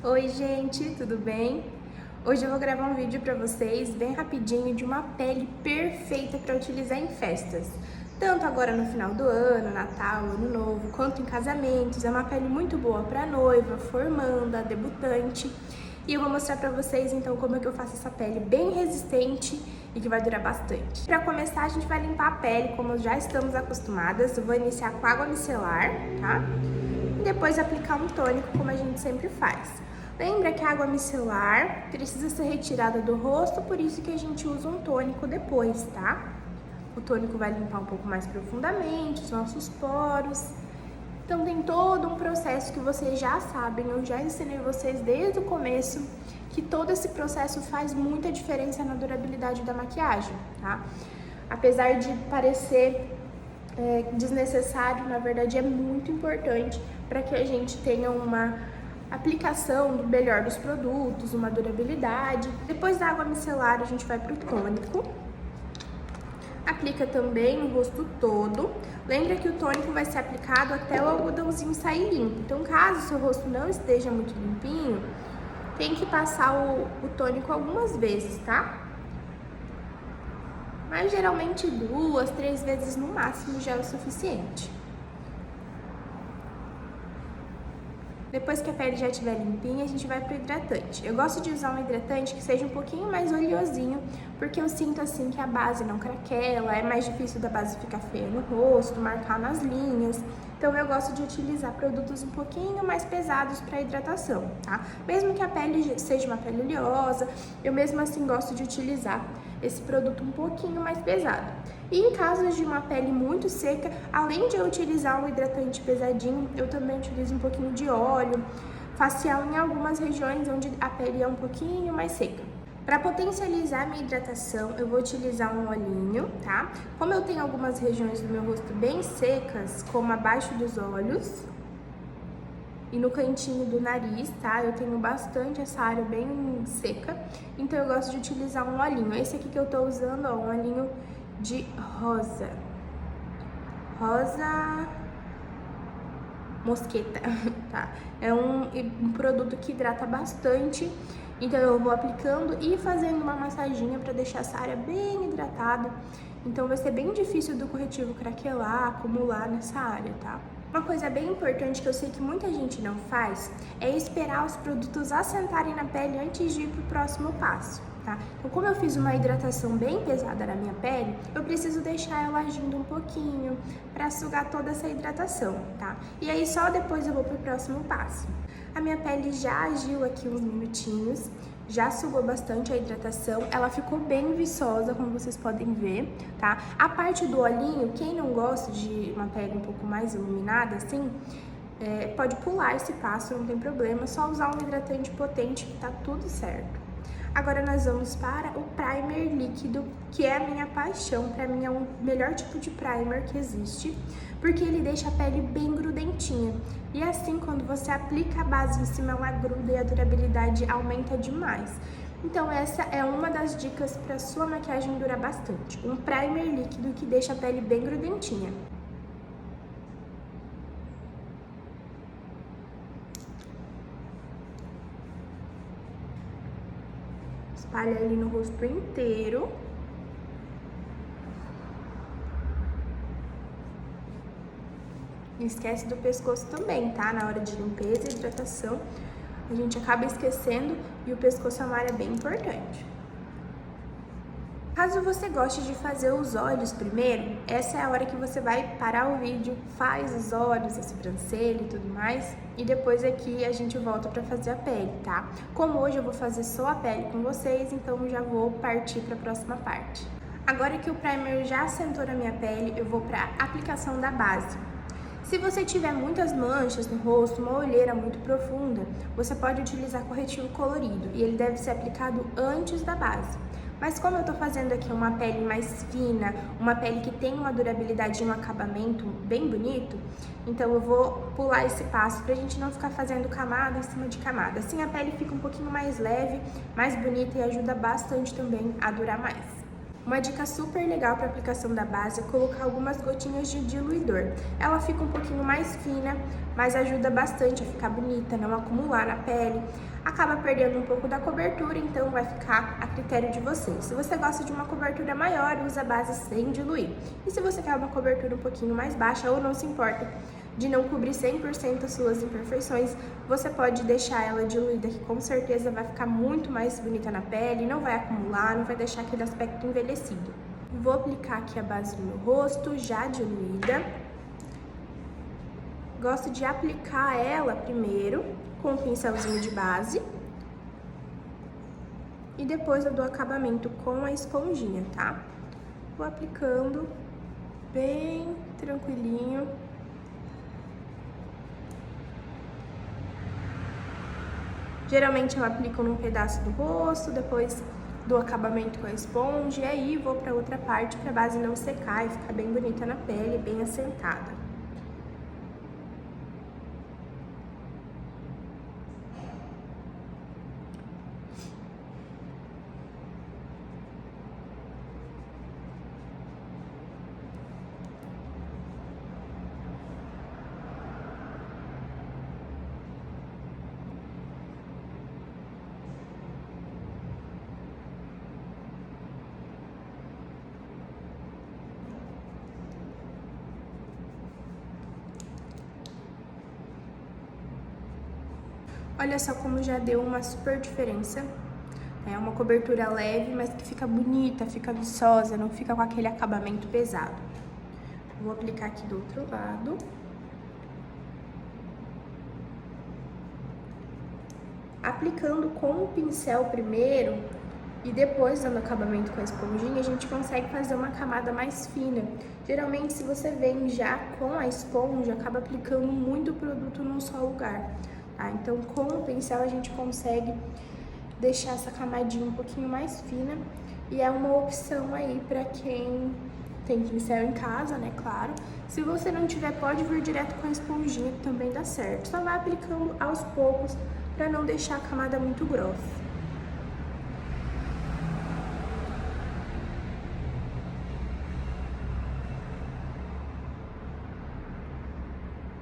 Oi gente, tudo bem? Hoje eu vou gravar um vídeo pra vocês bem rapidinho de uma pele perfeita para utilizar em festas. Tanto agora no final do ano, Natal, Ano Novo, quanto em casamentos. É uma pele muito boa para noiva, formanda, debutante. E eu vou mostrar pra vocês então como é que eu faço essa pele bem resistente e que vai durar bastante. Para começar, a gente vai limpar a pele como já estamos acostumadas. Eu vou iniciar com água micelar, tá? E depois aplicar um tônico como a gente sempre faz. Lembra que a água micelar precisa ser retirada do rosto, por isso que a gente usa um tônico depois, tá? O tônico vai limpar um pouco mais profundamente os nossos poros. Então tem todo um processo que vocês já sabem, eu já ensinei vocês desde o começo, que todo esse processo faz muita diferença na durabilidade da maquiagem, tá? Apesar de parecer desnecessário, na verdade é muito importante para que a gente tenha uma aplicação do melhor dos produtos, uma durabilidade. Depois da água micelar, a gente vai para o tônico. Aplica também no rosto todo. Lembra que o tônico vai ser aplicado até o algodãozinho sair limpo. Então, caso seu rosto não esteja muito limpinho, tem que passar o tônico algumas vezes, tá? Mas geralmente 2, 3 vezes no máximo já é o suficiente. Depois que a pele já estiver limpinha, a gente vai pro hidratante. Eu gosto de usar um hidratante que seja um pouquinho mais oleosinho, porque eu sinto assim que a base não craquela, é mais difícil da base ficar feia no rosto, marcar nas linhas. Então eu gosto de utilizar produtos um pouquinho mais pesados para hidratação, tá? Mesmo que a pele seja uma pele oleosa, eu mesmo assim gosto de utilizar esse produto um pouquinho mais pesado. E em casos de uma pele muito seca, além de eu utilizar um hidratante pesadinho, eu também utilizo um pouquinho de óleo facial em algumas regiões onde a pele é um pouquinho mais seca. Para potencializar a minha hidratação, eu vou utilizar um olhinho, tá? Como eu tenho algumas regiões do meu rosto bem secas, como abaixo dos olhos e no cantinho do nariz, tá? Eu tenho bastante essa área bem seca, então eu gosto de utilizar um olhinho. Esse aqui que eu tô usando, ó, um olhinho de rosa mosqueta, tá? É um produto que hidrata bastante, então eu vou aplicando e fazendo uma massaginha para deixar essa área bem hidratada. Então vai ser bem difícil do corretivo craquelar, acumular nessa área, tá? Uma coisa bem importante que eu sei que muita gente não faz é esperar os produtos assentarem na pele antes de ir pro próximo passo, tá? Então, como eu fiz uma hidratação bem pesada na minha pele, eu preciso deixar ela agindo um pouquinho para sugar toda essa hidratação, tá? E aí só depois eu vou pro próximo passo. A minha pele já agiu aqui uns minutinhos, já sugou bastante a hidratação, ela ficou bem viçosa, como vocês podem ver, tá? A parte do olhinho, quem não gosta de uma pele um pouco mais iluminada, assim, pode pular esse passo, não tem problema, só usar um hidratante potente que tá tudo certo. Agora nós vamos para o primer líquido, que é a minha paixão. Para mim é o melhor tipo de primer que existe, porque ele deixa a pele bem grudentinha. E assim, quando você aplica a base em cima, ela gruda e a durabilidade aumenta demais. Então essa é uma das dicas para sua maquiagem durar bastante. Um primer líquido que deixa a pele bem grudentinha. Espalha ele no rosto inteiro. Não esquece do pescoço também, tá? Na hora de limpeza e hidratação, a gente acaba esquecendo e o pescoço é uma área bem importante. Caso você goste de fazer os olhos primeiro, essa é a hora que você vai parar o vídeo, faz os olhos, a sobrancelha e tudo mais, e depois aqui a gente volta pra fazer a pele, tá? Como hoje eu vou fazer só a pele com vocês, então já vou partir pra próxima parte. Agora que o primer já assentou na minha pele, eu vou pra aplicação da base. Se você tiver muitas manchas no rosto, uma olheira muito profunda, você pode utilizar corretivo colorido e ele deve ser aplicado antes da base. Mas como eu tô fazendo aqui uma pele mais fina, uma pele que tem uma durabilidade e um acabamento bem bonito, então eu vou pular esse passo pra gente não ficar fazendo camada em cima de camada. Assim a pele fica um pouquinho mais leve, mais bonita e ajuda bastante também a durar mais. Uma dica super legal para aplicação da base é colocar algumas gotinhas de diluidor. Ela fica um pouquinho mais fina, mas ajuda bastante a ficar bonita, não acumular na pele. Acaba perdendo um pouco da cobertura, então vai ficar a critério de vocês. Se você gosta de uma cobertura maior, usa a base sem diluir. E se você quer uma cobertura um pouquinho mais baixa ou não se importa de não cobrir 100% as suas imperfeições, você pode deixar ela diluída, que com certeza vai ficar muito mais bonita na pele, não vai acumular, não vai deixar aquele aspecto envelhecido. Vou aplicar aqui a base no meu rosto, já diluída. Gosto de aplicar ela primeiro com um pincelzinho de base e depois eu dou acabamento com a esponjinha, tá? Vou aplicando bem tranquilinho. Geralmente eu aplico num pedaço do rosto, depois dou acabamento com a esponja e aí vou para outra parte para a base não secar e ficar bem bonita na pele, bem assentada. Olha só como já deu uma super diferença. É uma cobertura leve, mas que fica bonita, fica viçosa, não fica com aquele acabamento pesado. Vou aplicar aqui do outro lado. Aplicando com o pincel primeiro e depois dando acabamento com a esponjinha, a gente consegue fazer uma camada mais fina. Geralmente, se você vem já com a esponja, acaba aplicando muito produto num só lugar. Tá? Então, com o pincel a gente consegue deixar essa camadinha um pouquinho mais fina e é uma opção aí para quem tem pincel em casa, né, claro. Se você não tiver, pode vir direto com a esponjinha, que também dá certo. Só vai aplicando aos poucos para não deixar a camada muito grossa.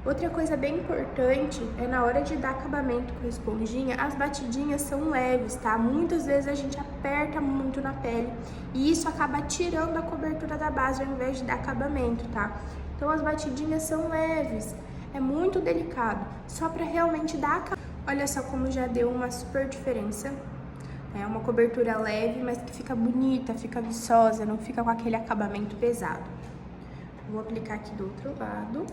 Outra coisa bem importante é na hora de dar acabamento com a esponjinha, as batidinhas são leves, tá? Muitas vezes a gente aperta muito na pele e isso acaba tirando a cobertura da base ao invés de dar acabamento, tá? Então as batidinhas são leves, é muito delicado, só para realmente dar acabamento. Olha só como já deu uma super diferença. É uma cobertura leve, mas que fica bonita, fica viçosa, não fica com aquele acabamento pesado. Vou aplicar aqui do outro lado.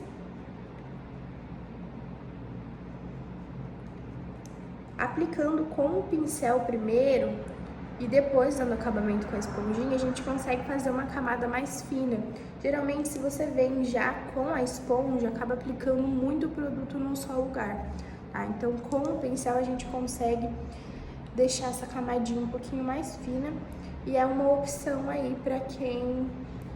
Aplicando com o pincel primeiro e depois dando acabamento com a esponjinha, a gente consegue fazer uma camada mais fina. Geralmente, se você vem já com a esponja, acaba aplicando muito produto num só lugar, tá? Então, com o pincel a gente consegue deixar essa camadinha um pouquinho mais fina e é uma opção aí para quem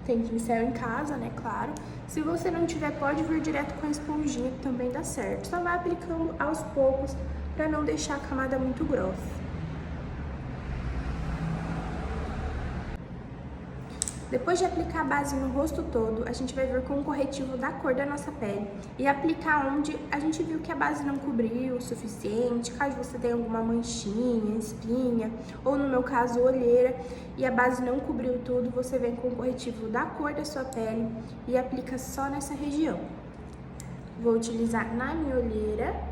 tem pincel em casa, né, claro. Se você não tiver, pode vir direto com a esponjinha, que também dá certo. Só vai aplicando aos poucos para não deixar a camada muito grossa. Depois de aplicar a base no rosto todo, a gente vai vir com um corretivo da cor da nossa pele e aplicar onde a gente viu que a base não cobriu o suficiente, caso você tenha alguma manchinha, espinha, ou no meu caso, olheira, e a base não cobriu tudo, você vem com o corretivo da cor da sua pele e aplica só nessa região. Vou utilizar na minha olheira.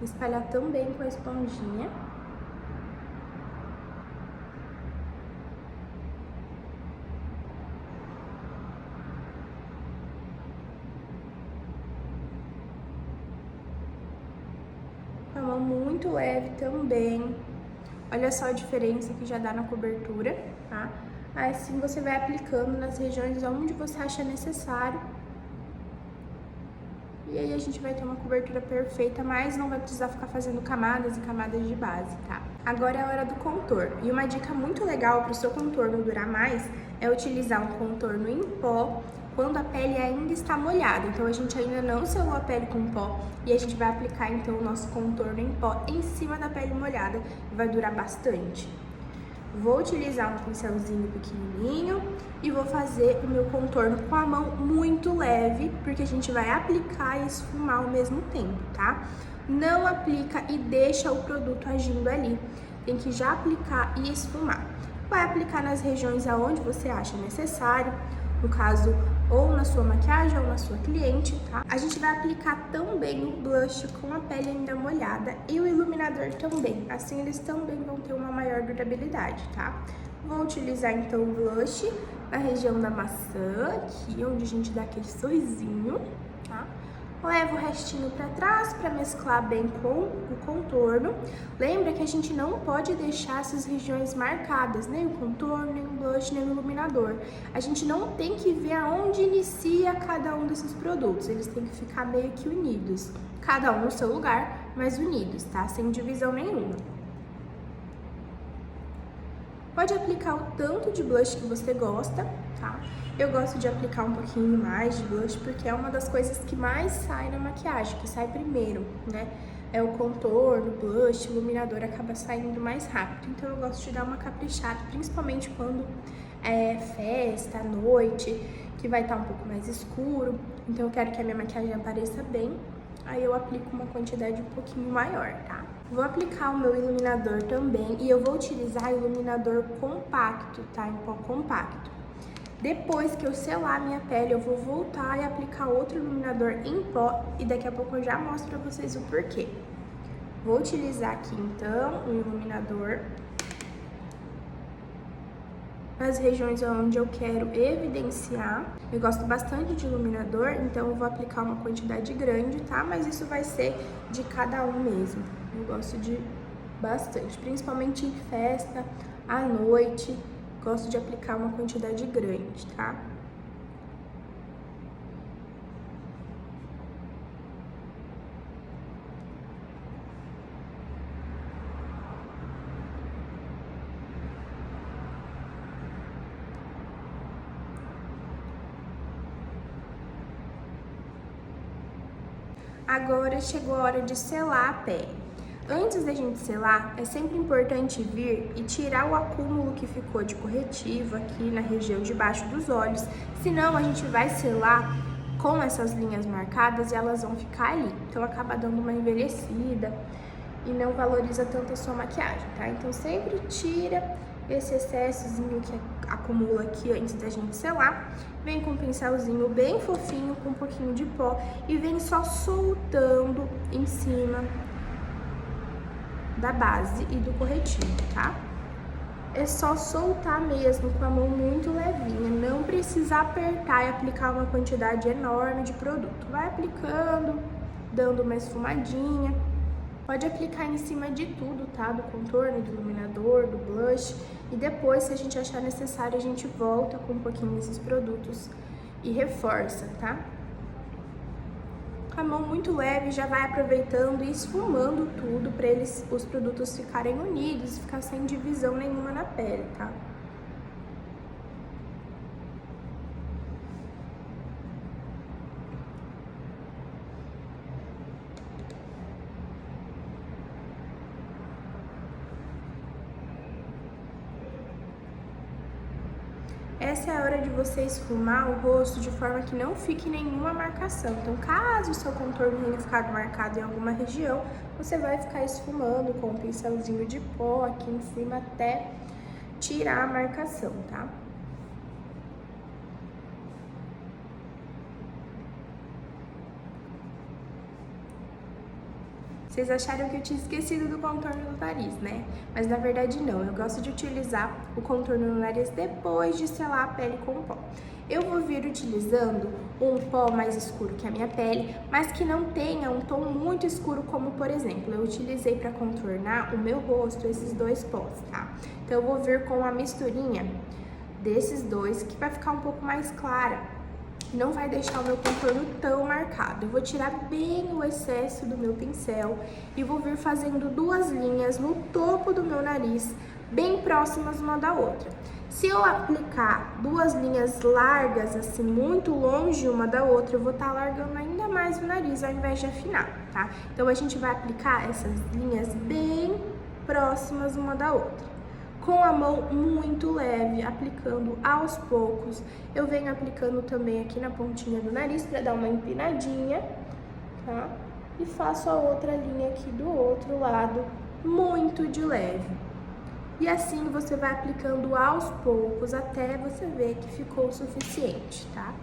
Espalhar também com a esponjinha. Com a mão muito leve também. Olha só a diferença que já dá na cobertura, tá? Assim você vai aplicando nas regiões onde você acha necessário. E aí a gente vai ter uma cobertura perfeita, mas não vai precisar ficar fazendo camadas e camadas de base, tá? Agora é a hora do contorno. E uma dica muito legal para o seu contorno durar mais é utilizar um contorno em pó quando a pele ainda está molhada. Então a gente ainda não selou a pele com pó e a gente vai aplicar então o nosso contorno em pó em cima da pele molhada e vai durar bastante. Vou utilizar um pincelzinho pequenininho e vou fazer o meu contorno com a mão muito leve, porque a gente vai aplicar e esfumar ao mesmo tempo, tá? Não aplica e deixa o produto agindo ali, tem que já aplicar e esfumar. Vai aplicar nas regiões aonde você acha necessário, no caso, ou na sua maquiagem ou na sua cliente, tá? A gente vai aplicar também o blush com a pele ainda molhada e o iluminador também, assim eles também vão ter uma maior durabilidade, tá? Vou utilizar então o blush na região da maçã, aqui onde a gente dá aquele sorrisinho, tá? Levo o restinho para trás para mesclar bem com o contorno. Lembra que a gente não pode deixar essas regiões marcadas, nem o contorno, nem o blush, nem o iluminador. A gente não tem que ver aonde inicia cada um desses produtos, eles têm que ficar meio que unidos. Cada um no seu lugar, mas unidos, tá? Sem divisão nenhuma. Pode aplicar o tanto de blush que você gosta, tá? Eu gosto de aplicar um pouquinho mais de blush porque é uma das coisas que mais sai na maquiagem, que sai primeiro, né? É o contorno, blush, iluminador acaba saindo mais rápido. Então eu gosto de dar uma caprichada, principalmente quando é festa, noite, que vai estar um pouco mais escuro. Então eu quero que a minha maquiagem apareça bem, aí eu aplico uma quantidade um pouquinho maior, tá? Vou aplicar o meu iluminador também e eu vou utilizar iluminador compacto, tá? Em pó compacto. Depois que eu selar a minha pele, eu vou voltar e aplicar outro iluminador em pó e daqui a pouco eu já mostro pra vocês o porquê. Vou utilizar aqui então o iluminador nas regiões onde eu quero evidenciar. Eu gosto bastante de iluminador, então eu vou aplicar uma quantidade grande, tá? Mas isso vai ser de cada um mesmo. Eu gosto de bastante, principalmente em festa, à noite. Gosto de aplicar uma quantidade grande, tá? Agora chegou a hora de selar a pele. Antes da gente selar, é sempre importante vir e tirar o acúmulo que ficou de corretivo aqui na região de baixo dos olhos, senão a gente vai selar com essas linhas marcadas e elas vão ficar ali, então acaba dando uma envelhecida e não valoriza tanto a sua maquiagem, tá? Então sempre tira esse excessozinho que acumula aqui antes da gente selar, vem com um pincelzinho bem fofinho, com um pouquinho de pó e vem só soltando em cima da base e do corretivo, tá? É só soltar mesmo com a mão muito levinha, não precisa apertar e aplicar uma quantidade enorme de produto. Vai aplicando, dando uma esfumadinha. Pode aplicar em cima de tudo, tá? Do contorno, do iluminador, do blush. E depois, se a gente achar necessário, a gente volta com um pouquinho desses produtos e reforça, tá? Com a mão muito leve, já vai aproveitando e esfumando tudo para os produtos ficarem unidos e ficar sem divisão nenhuma na pele, tá? Essa é a hora de você esfumar o rosto de forma que não fique nenhuma marcação. Então, caso o seu contorno tenha ficado marcado em alguma região, você vai ficar esfumando com um pincelzinho de pó aqui em cima até tirar a marcação, tá? Vocês acharam que eu tinha esquecido do contorno do nariz, né? Mas na verdade não, eu gosto de utilizar o contorno no nariz depois de selar a pele com pó. Eu vou vir utilizando um pó mais escuro que a minha pele, mas que não tenha um tom muito escuro, como por exemplo, eu utilizei para contornar o meu rosto esses dois pós, tá? Então eu vou vir com a misturinha desses dois, que vai ficar um pouco mais clara não vai deixar o meu contorno tão marcado. Eu vou tirar bem o excesso do meu pincel e vou vir fazendo duas linhas no topo do meu nariz, bem próximas uma da outra. Se eu aplicar duas linhas largas, assim, muito longe uma da outra, eu vou estar alargando ainda mais o nariz, ao invés de afinar, tá? Então, a gente vai aplicar essas linhas bem próximas uma da outra. Com a mão muito leve, aplicando aos poucos. Eu venho aplicando também aqui na pontinha do nariz para dar uma empinadinha, tá? E faço a outra linha aqui do outro lado, muito de leve. E assim você vai aplicando aos poucos até você ver que ficou o suficiente, tá?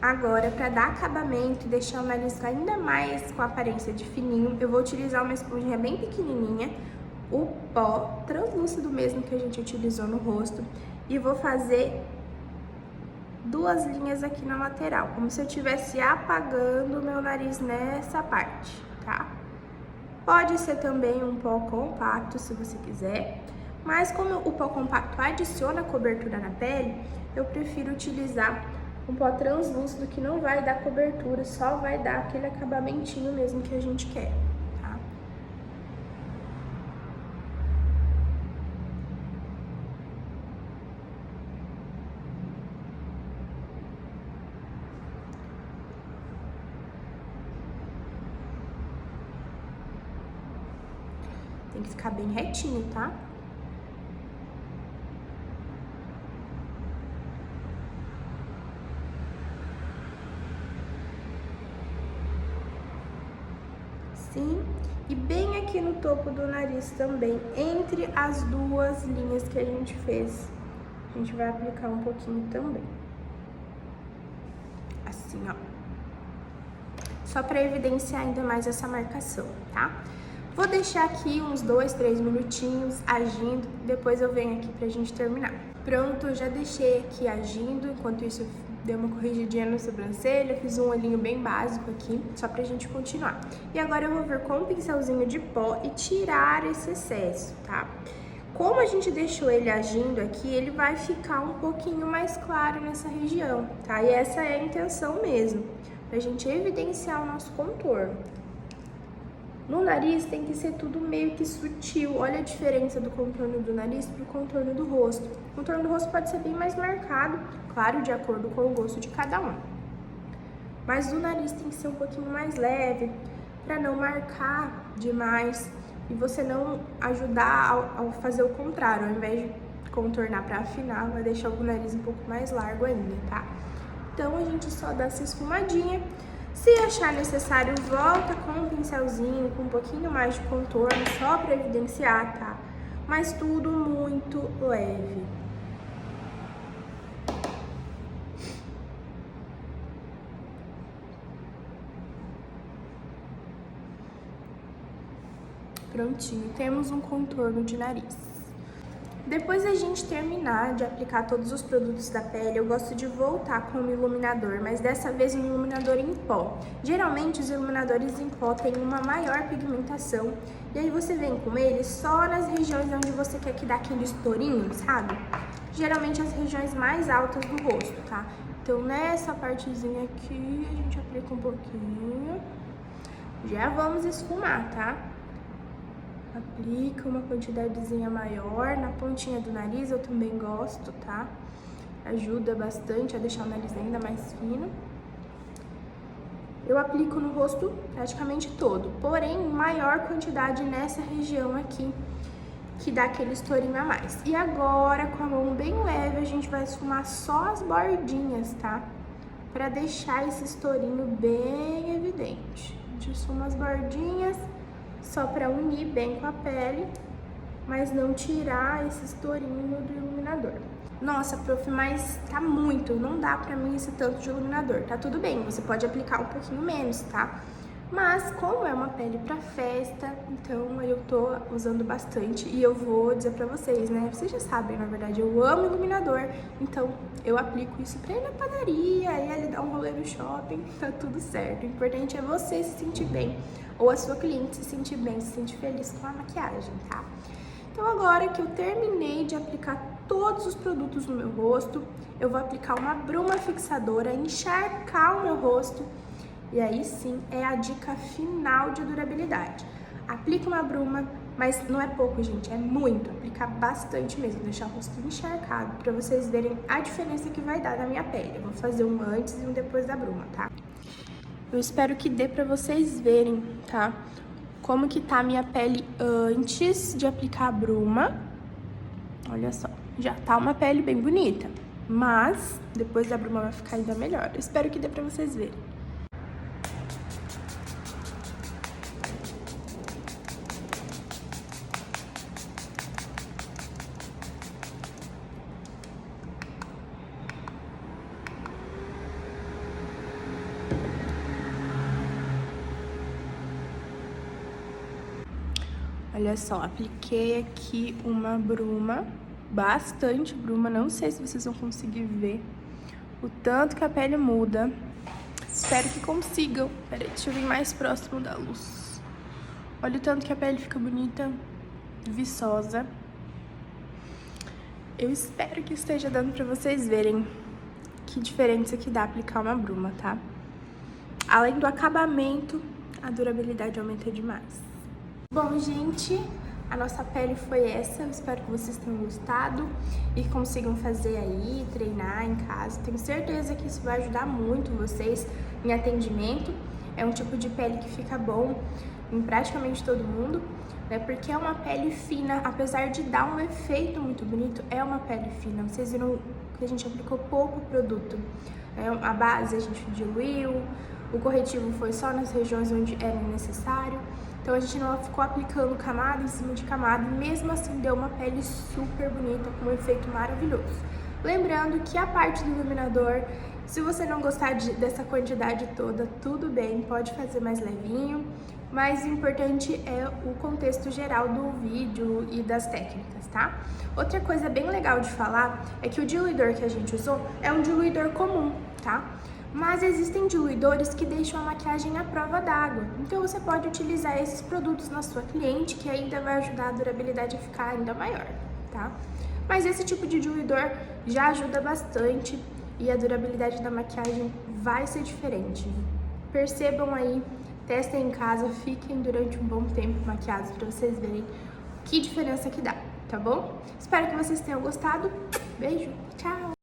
Agora, para dar acabamento e deixar o nariz ainda mais com a aparência de fininho, eu vou utilizar uma esponjinha bem pequenininha, o pó translúcido mesmo que a gente utilizou no rosto, e vou fazer duas linhas aqui na lateral, como se eu estivesse apagando o meu nariz nessa parte, tá? Pode ser também um pó compacto, se você quiser, mas como o pó compacto adiciona cobertura na pele, eu prefiro utilizar um pó translúcido que não vai dar cobertura, só vai dar aquele acabamentinho mesmo que a gente quer, tá? Tem que ficar bem retinho, tá? Assim, e bem aqui no topo do nariz também, entre as duas linhas que a gente fez, a gente vai aplicar um pouquinho também. Assim, ó. Só pra evidenciar ainda mais essa marcação, tá? Vou deixar aqui uns 2, 3 minutinhos agindo, depois eu venho aqui pra gente terminar. Pronto, eu já deixei aqui agindo, enquanto isso eu dei uma corrigidinha na sobrancelha, fiz um olhinho bem básico aqui, só pra gente continuar. E agora eu vou vir com um pincelzinho de pó e tirar esse excesso, tá? Como a gente deixou ele agindo aqui, ele vai ficar um pouquinho mais claro nessa região, tá? E essa é a intenção mesmo, pra gente evidenciar o nosso contorno. No nariz tem que ser tudo meio que sutil. Olha a diferença do contorno do nariz pro contorno do rosto. O contorno do rosto pode ser bem mais marcado, claro, de acordo com o gosto de cada um. Mas o nariz tem que ser um pouquinho mais leve, para não marcar demais e você não ajudar a fazer o contrário. Ao invés de contornar para afinar, vai deixar o nariz um pouco mais largo ainda, tá? Então a gente só dá essa esfumadinha. Se achar necessário, volta com um pincelzinho, com um pouquinho mais de contorno, só para evidenciar, tá? Mas tudo muito leve. Prontinho, temos um contorno de nariz. Depois da gente terminar de aplicar todos os produtos da pele, eu gosto de voltar com um iluminador, mas dessa vez um iluminador em pó. Geralmente os iluminadores em pó têm uma maior pigmentação, e aí você vem com ele só nas regiões onde você quer que dá aquele estourinho, sabe? Geralmente as regiões mais altas do rosto, tá? Então nessa partezinha aqui a gente aplica um pouquinho. Já vamos esfumar, tá? Aplica uma quantidadezinha maior na pontinha do nariz, eu também gosto, tá? Ajuda bastante a deixar o nariz ainda mais fino. Eu aplico no rosto praticamente todo, porém maior quantidade nessa região aqui, que dá aquele estourinho a mais. E agora, com a mão bem leve, a gente vai esfumar só as bordinhas, tá? Pra deixar esse estourinho bem evidente. A gente esfuma as bordinhas, só para unir bem com a pele, mas não tirar esse estourinho do iluminador. Nossa, prof, mas tá muito, não dá pra mim esse tanto de iluminador. Tá tudo bem, você pode aplicar um pouquinho menos, tá? Mas como é uma pele pra festa, então eu tô usando bastante e eu vou dizer pra vocês, né? Vocês já sabem, na verdade, eu amo iluminador, então eu aplico isso pra ir na padaria, e ali dar um rolê no shopping, tá tudo certo. O importante é você se sentir bem, ou a sua cliente se sentir bem, se sentir feliz com a maquiagem, tá? Então agora que eu terminei de aplicar todos os produtos no meu rosto, eu vou aplicar uma bruma fixadora, encharcar o meu rosto. E aí sim é a dica final de durabilidade. Aplica uma bruma, mas não é pouco, gente, é muito. Aplicar bastante mesmo, deixar o rosto encharcado para vocês verem a diferença que vai dar na minha pele. Eu vou fazer um antes e um depois da bruma, tá? Eu espero que dê para vocês verem, tá? Como que tá a minha pele antes de aplicar a bruma. Olha só, já tá uma pele bem bonita, mas depois da bruma vai ficar ainda melhor. Eu espero que dê para vocês verem. Olha só, apliquei aqui uma bruma, bastante bruma, não sei se vocês vão conseguir ver o tanto que a pele muda. Espero que consigam. Peraí, deixa eu vir mais próximo da luz. Olha o tanto que a pele fica bonita, viçosa. Eu espero que esteja dando pra vocês verem que diferença que dá aplicar uma bruma, tá? Além do acabamento, a durabilidade aumenta demais. Bom, gente, a nossa pele foi essa. Eu espero que vocês tenham gostado e consigam fazer aí, treinar em casa. Tenho certeza que isso vai ajudar muito vocês em atendimento. É um tipo de pele que fica bom em praticamente todo mundo, né? Porque é uma pele fina, apesar de dar um efeito muito bonito, é uma pele fina. Vocês viram que a gente aplicou pouco produto, né? A base a gente diluiu, o corretivo foi só nas regiões onde era necessário. Então a gente não ficou aplicando camada em cima de camada, e mesmo assim deu uma pele super bonita, com um efeito maravilhoso. Lembrando que a parte do iluminador, se você não gostar dessa quantidade toda, tudo bem, pode fazer mais levinho, mas o importante é o contexto geral do vídeo e das técnicas, tá? Outra coisa bem legal de falar é que o diluidor que a gente usou é um diluidor comum, tá? Mas existem diluidores que deixam a maquiagem à prova d'água. Então você pode utilizar esses produtos na sua cliente, que ainda vai ajudar a durabilidade a ficar ainda maior, tá? Mas esse tipo de diluidor já ajuda bastante e a durabilidade da maquiagem vai ser diferente. Percebam aí, testem em casa, fiquem durante um bom tempo maquiados para vocês verem que diferença que dá, tá bom? Espero que vocês tenham gostado. Beijo, tchau!